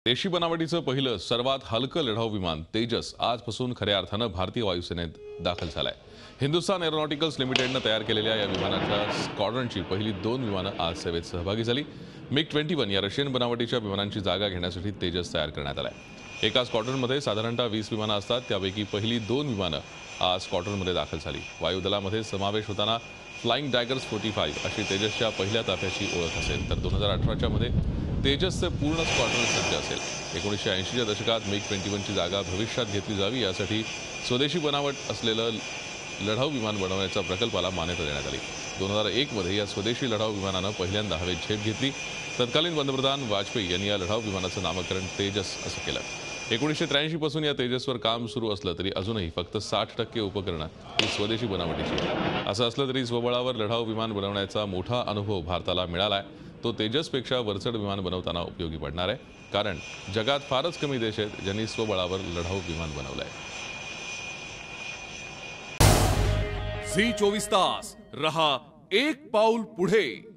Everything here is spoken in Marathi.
देशी बनावटीचं पहिलं सर्वात हलकं लढाऊ विमान तेजस आजपासून खऱ्या अर्थानं भारतीय वायुसेनेत दाखल झालंय। हिंदुस्तान एरोनॉटिकल्स लिमिटेडनं तयार केलेल्या या विमानाच्या स्क्वॉड्रनची पहिली 2 विमानं आज सेवेत सहभागी झाली। MiG-21 या रशियन बनावटीच्या विमानांची जागा घेण्यासाठी तेजस तयार करण्यात आलाय। एका स्क्वॉड्रनमध्ये साधारणतः 20 विमानं असतात, त्यापैकी पहिली 2 विमानं आज स्क्वॉड्रनमध्ये दाखल झाली। वायुदलामध्ये समावेश होताना फ्लाइंग डॅगर्स 45 अशी तेजसच्या पहिल्या ताफ्याची ओळख असेल, तर 2018च्या मध्ये तेजसचे पूर्ण स्क्वॉड्रन सज्ज असेल। 1980च्या दशकात MiG-21 ची जागा भविष्यात घेतली जावी यासाठी स्वदेशी बनावट असलेलं लढाऊ विमान बनवण्याच्या प्रकल्पाला मान्यता देण्यात आली। 2001 मध्ये या स्वदेशी लढाऊ विमानानं पहिल्यांदा हवेत झेप घेतली। तत्कालीन पंतप्रधान वाजपेयी यांनी या लढाऊ विमानाचं नामकरण तेजस असं केलं। 1983 पासून या तेजसवर काम सुरू असलं तरी अजूनही फक्त 60% उपकरणं ही स्वदेशी बनावटीची आहेत। असं असलं तरी स्वबळावर लढाऊ विमान बनवण्याचा मोठा अनुभव भारताला मिळालाय। तो तेजसपेक्षा वरचढ विमान बनवताना उपयोगी पडणार आहे, कारण जगात फारच कमी देश आहेत ज्यांनी स्वबळावर लढाऊ विमान बनवलंय। झी 24 तास रहा एक पाऊल पुढे।